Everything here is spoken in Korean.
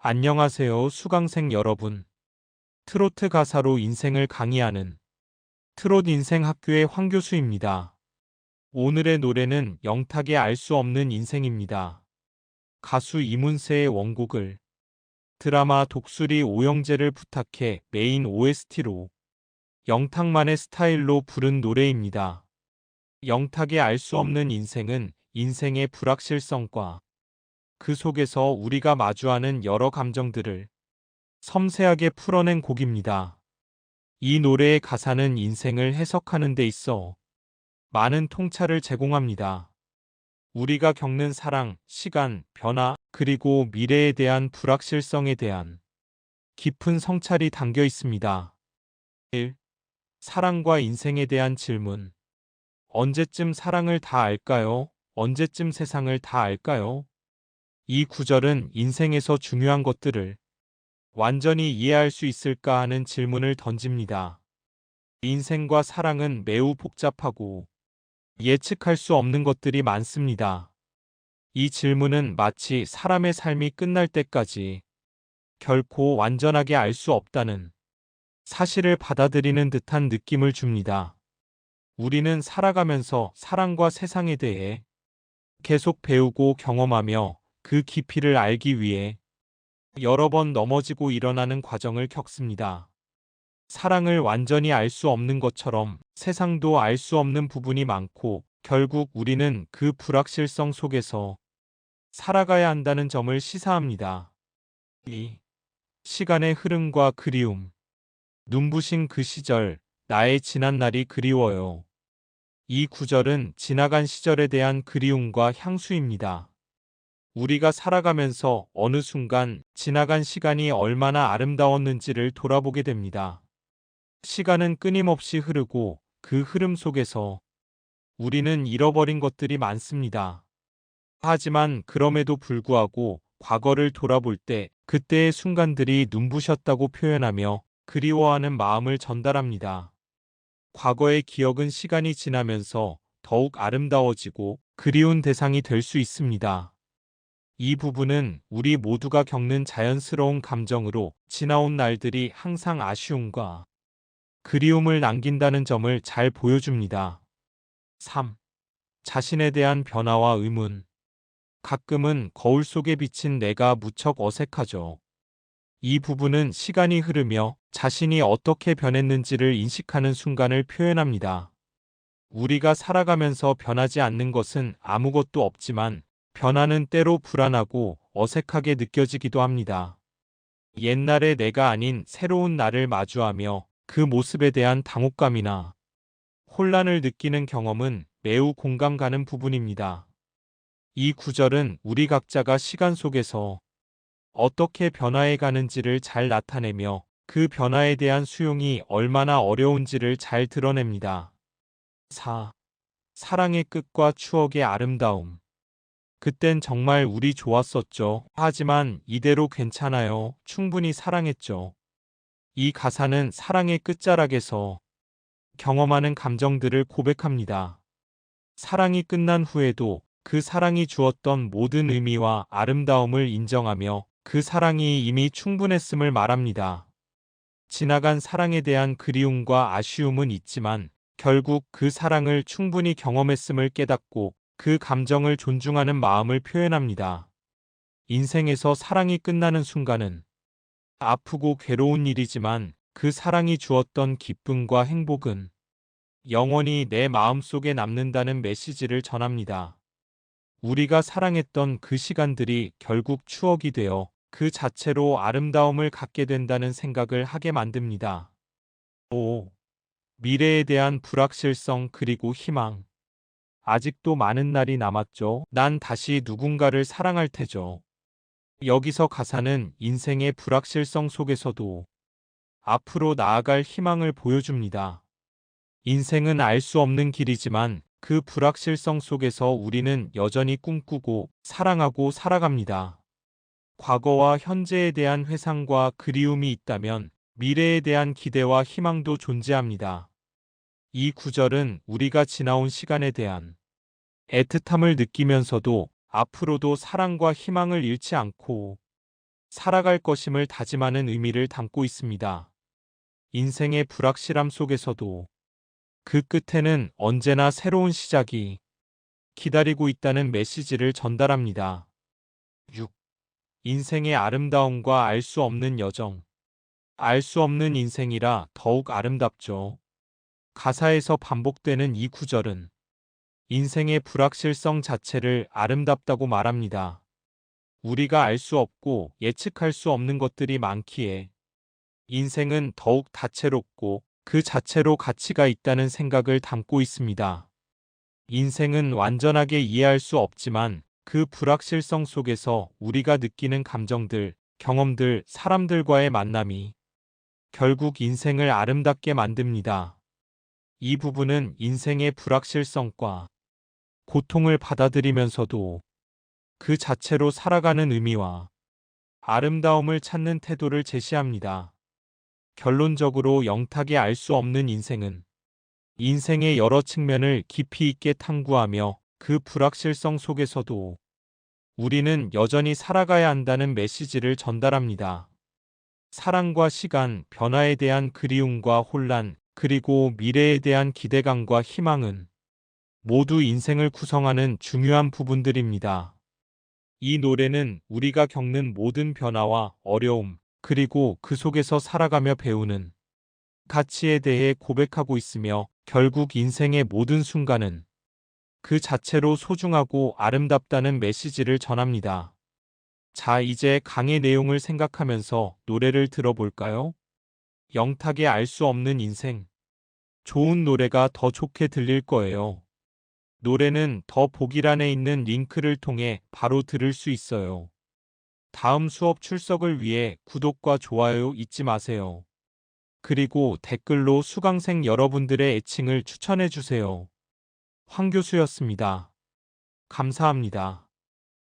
안녕하세요, 수강생 여러분. 트로트 가사로 인생을 강의하는 트롯 인생 학교의 황 교수입니다. 오늘의 노래는 영탁의 알 수 없는 인생입니다. 가수 이문세의 원곡을 드라마 독수리 오영재를 부탁해 메인 OST로 영탁만의 스타일로 부른 노래입니다. 영탁의 알 수 없는 인생은 인생의 불확실성과 그 속에서 우리가 마주하는 여러 감정들을 섬세하게 풀어낸 곡입니다. 이 노래의 가사는 인생을 해석하는 데 있어 많은 통찰을 제공합니다. 우리가 겪는 사랑, 시간, 변화, 그리고 미래에 대한 불확실성에 대한 깊은 성찰이 담겨 있습니다. 1. 사랑과 인생에 대한 질문. 언제쯤 사랑을 다 알까요? 언제쯤 세상을 다 알까요? 이 구절은 인생에서 중요한 것들을 완전히 이해할 수 있을까 하는 질문을 던집니다. 인생과 사랑은 매우 복잡하고 예측할 수 없는 것들이 많습니다. 이 질문은 마치 사람의 삶이 끝날 때까지 결코 완전하게 알 수 없다는 사실을 받아들이는 듯한 느낌을 줍니다. 우리는 살아가면서 사랑과 세상에 대해 계속 배우고 경험하며 그 깊이를 알기 위해 여러 번 넘어지고 일어나는 과정을 겪습니다. 사랑을 완전히 알 수 없는 것처럼 세상도 알 수 없는 부분이 많고 결국 우리는 그 불확실성 속에서 살아가야 한다는 점을 시사합니다. 2. 시간의 흐름과 그리움. 눈부신 그 시절, 나의 지난 날이 그리워요. 이 구절은 지나간 시절에 대한 그리움과 향수입니다. 우리가 살아가면서 어느 순간 지나간 시간이 얼마나 아름다웠는지를 돌아보게 됩니다. 시간은 끊임없이 흐르고 그 흐름 속에서 우리는 잃어버린 것들이 많습니다. 하지만 그럼에도 불구하고 과거를 돌아볼 때 그때의 순간들이 눈부셨다고 표현하며 그리워하는 마음을 전달합니다. 과거의 기억은 시간이 지나면서 더욱 아름다워지고 그리운 대상이 될 수 있습니다. 이 부분은 우리 모두가 겪는 자연스러운 감정으로 지나온 날들이 항상 아쉬움과 그리움을 남긴다는 점을 잘 보여줍니다. 3. 자신에 대한 변화와 의문. 가끔은 거울 속에 비친 내가 무척 어색하죠. 이 부분은 시간이 흐르며 자신이 어떻게 변했는지를 인식하는 순간을 표현합니다. 우리가 살아가면서 변하지 않는 것은 아무것도 없지만 변화는 때로 불안하고 어색하게 느껴지기도 합니다. 옛날의 내가 아닌 새로운 나를 마주하며 그 모습에 대한 당혹감이나 혼란을 느끼는 경험은 매우 공감 가는 부분입니다. 이 구절은 우리 각자가 시간 속에서 어떻게 변화해 가는지를 잘 나타내며 그 변화에 대한 수용이 얼마나 어려운지를 잘 드러냅니다. 4. 사랑의 끝과 추억의 아름다움. 그땐 정말 우리 좋았었죠. 하지만 이대로 괜찮아요. 충분히 사랑했죠. 이 가사는 사랑의 끝자락에서 경험하는 감정들을 고백합니다. 사랑이 끝난 후에도 그 사랑이 주었던 모든 의미와 아름다움을 인정하며 그 사랑이 이미 충분했음을 말합니다. 지나간 사랑에 대한 그리움과 아쉬움은 있지만 결국 그 사랑을 충분히 경험했음을 깨닫고 그 감정을 존중하는 마음을 표현합니다. 인생에서 사랑이 끝나는 순간은 아프고 괴로운 일이지만 그 사랑이 주었던 기쁨과 행복은 영원히 내 마음속에 남는다는 메시지를 전합니다. 우리가 사랑했던 그 시간들이 결국 추억이 되어 그 자체로 아름다움을 갖게 된다는 생각을 하게 만듭니다. 5. 미래에 대한 불확실성 그리고 희망. 아직도 많은 날이 남았죠. 난 다시 누군가를 사랑할 테죠. 여기서 가사는 인생의 불확실성 속에서도 앞으로 나아갈 희망을 보여줍니다. 인생은 알 수 없는 길이지만 그 불확실성 속에서 우리는 여전히 꿈꾸고 사랑하고 살아갑니다. 과거와 현재에 대한 회상과 그리움이 있다면 미래에 대한 기대와 희망도 존재합니다. 이 구절은 우리가 지나온 시간에 대한 애틋함을 느끼면서도 앞으로도 사랑과 희망을 잃지 않고 살아갈 것임을 다짐하는 의미를 담고 있습니다. 인생의 불확실함 속에서도 그 끝에는 언제나 새로운 시작이 기다리고 있다는 메시지를 전달합니다. 6. 인생의 아름다움과 알 수 없는 여정. 알 수 없는 인생이라 더욱 아름답죠. 가사에서 반복되는 이 구절은 인생의 불확실성 자체를 아름답다고 말합니다. 우리가 알 수 없고 예측할 수 없는 것들이 많기에 인생은 더욱 다채롭고 그 자체로 가치가 있다는 생각을 담고 있습니다. 인생은 완전하게 이해할 수 없지만 그 불확실성 속에서 우리가 느끼는 감정들, 경험들, 사람들과의 만남이 결국 인생을 아름답게 만듭니다. 이 부분은 인생의 불확실성과 고통을 받아들이면서도 그 자체로 살아가는 의미와 아름다움을 찾는 태도를 제시합니다. 결론적으로 영탁이 알 수 없는 인생은 인생의 여러 측면을 깊이 있게 탐구하며 그 불확실성 속에서도 우리는 여전히 살아가야 한다는 메시지를 전달합니다. 사랑과 시간, 변화에 대한 그리움과 혼란, 그리고 미래에 대한 기대감과 희망은 모두 인생을 구성하는 중요한 부분들입니다. 이 노래는 우리가 겪는 모든 변화와 어려움, 그리고 그 속에서 살아가며 배우는 가치에 대해 고백하고 있으며 결국 인생의 모든 순간은 그 자체로 소중하고 아름답다는 메시지를 전합니다. 자, 이제 강의 내용을 생각하면서 노래를 들어볼까요? 영탁의 알 수 없는 인생. 좋은 노래가 더 좋게 들릴 거예요. 노래는 더 보기란에 있는 링크를 통해 바로 들을 수 있어요. 다음 수업 출석을 위해 구독과 좋아요 잊지 마세요. 그리고 댓글로 수강생 여러분들의 애칭을 추천해 주세요. 황 교수였습니다. 감사합니다.